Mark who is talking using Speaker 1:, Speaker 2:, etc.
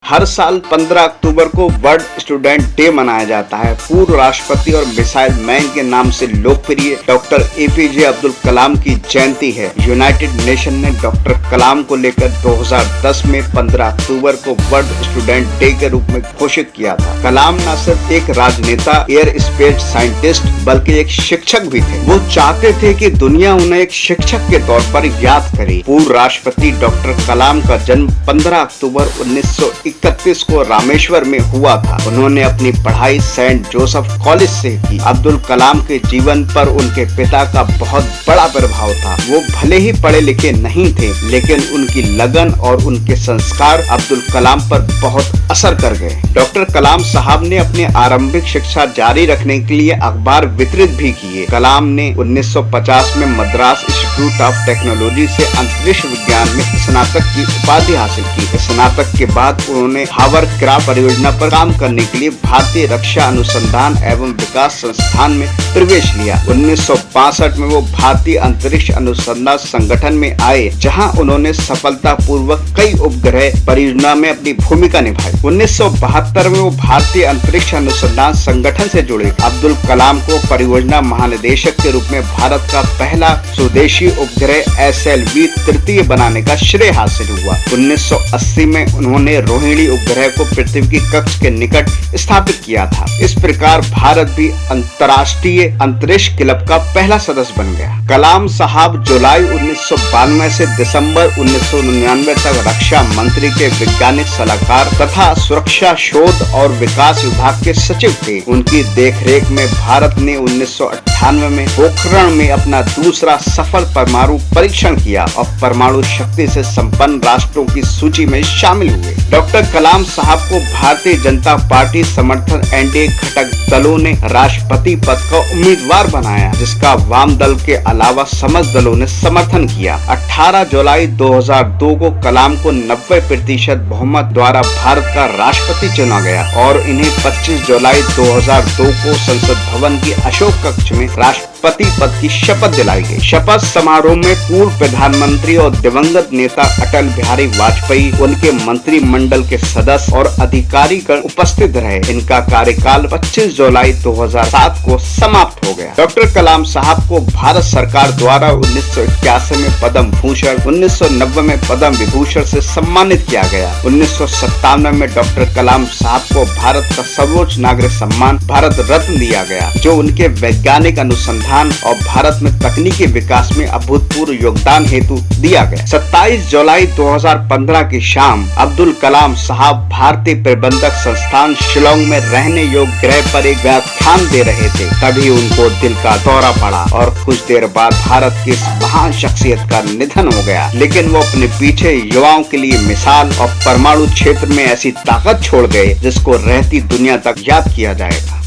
Speaker 1: हर साल 15 अक्टूबर को world student day मनाया जाता है। पूर्व राष्ट्रपति और मिसाइल मैन के नाम से लोकप्रिय डॉक्टर एपीजे अब्दुल कलाम की जयंती है। यूनाइटेड नेशन ने डॉक्टर कलाम को लेकर 2010 में 15 अक्टूबर को वर्ल्ड स्टूडेंट डे के रूप में घोषित किया था। कलाम न सिर्फ एक राजनेता, एयर स्पेस साइंटिस्ट, बल्कि एक शिक्षक भी थे। वो चाहते थे कि दुनिया उन्हें एक शिक्षक के तौर पर याद करे। पूर्व राष्ट्रपति डॉक्टर कलाम का जन्म 15 अक्टूबर 1931 को रामेश्वर में हुआ था। उन्होंने अपनी पढ़ाई सेंट जोसेफ कॉलेज से की। अब्दुल कलाम के जीवन पर उनके पिता का बहुत बड़ा प्रभाव था। वो भले ही पढ़े लिखे नहीं थे, लेकिन उनकी लगन और उनके संस्कार अब्दुल कलाम पर बहुत असर कर गए। डॉक्टर कलाम साहब ने अपनी आरंभिक शिक्षा जारी रखने के लिए अखबार वितरित भी किए। कलाम ने 1950 में मद्रास इंस्टीट्यूट ऑफ टेक्नोलॉजी से अंतरिक्ष विज्ञान में स्नातक की उपाधि हासिल की। स्नातक के बाद उन्होंने हावरक्राफ्ट परियोजना पर काम करने के लिए भारतीय रक्षा अनुसंधान एवं विकास संस्थान में प्रवेश लिया। 1962 में वो भारतीय अंतरिक्ष अनुसंधान संगठन में आए, जहां उन्होंने सफलतापूर्वक कई उपग्रह परियोजना में अपनी भूमिका निभाई। 1972 में वो भारतीय अंतरिक्ष अनुसंधान संगठन से जुड़े। अब्दुल कलाम को परियोजना महानिदेशक के रूप में भारत का पहला स्वदेशी उपग्रह SLV तृतीय बनाने का श्रेय हासिल हुआ। 1980 में उन्होंने रोहिणी उपग्रह को पृथ्वी की कक्ष के निकट स्थापित किया था। इस प्रकार भारत भी अंतर्राष्ट्रीय अंतरिक्ष क्लब का पहला सदस्य बन गया। कलाम साहब जुलाई 1992 से दिसंबर 1999 तक रक्षा मंत्री के वैज्ञानिक सलाहकार तथा सुरक्षा शोध और विकास विभाग के सचिव थे। उनकी देखरेख में भारत ने 1998 में पोखरण में अपना दूसरा सफल परमाणु परीक्षण किया और परमाणु शक्ति से संपन्न राष्ट्रों की सूची में शामिल हुए। डॉक्टर कलाम साहब को भारतीय जनता पार्टी समर्थन एनडीए घटक दलों ने राष्ट्रपति पद का उम्मीदवार बनाया, जिसका वाम दल के अलावा समस्त दलों ने समर्थन किया। 18 जुलाई 2002 को कलाम को 90% बहुमत द्वारा भारत का राष्ट्रपति चुना गया और इन्हें 25 जुलाई 2002 को संसद भवन की अशोक कक्ष में राष्ट्रपति पद की शपथ दिलाई गई। शपथ समारोह में पूर्व प्रधानमंत्री और दिवंगत नेता अटल बिहारी वाजपेयी, उनके मंत्रिमंडल के सदस्य और अधिकारीगण उपस्थित रहे। इनका कार्यकाल 25 जुलाई 2007 को समाप्त हो गया। डॉक्टर कलाम साहब को भारत सरकार द्वारा 1981 में पद्म भूषण, 1990 में पद्म विभूषण से सम्मानित किया गया। 1997 में डॉक्टर कलाम साहब को भारत का सर्वोच्च नागरिक सम्मान भारत रत्न दिया गया, जो उनके वैज्ञानिक अनुसंधान और भारत में तकनीकी विकास में अभूतपूर्व योगदान हेतु दिया गया। 27 जुलाई 2015 की शाम अब्दुल कलाम साहब भारतीय प्रबंधक संस्थान शिलांग में रहने योग्य ग्रह पर एक व्याख्यान दे रहे थे। तभी उनको दिल का दौरा पड़ा और कुछ देर बाद भारत की इस महान शख्सियत का निधन हो गया। लेकिन वो अपने पीछे युवाओं के लिए मिसाल और परमाणु क्षेत्र में ऐसी ताकत छोड़ गए, जिसको रहती दुनिया तक याद किया जाएगा।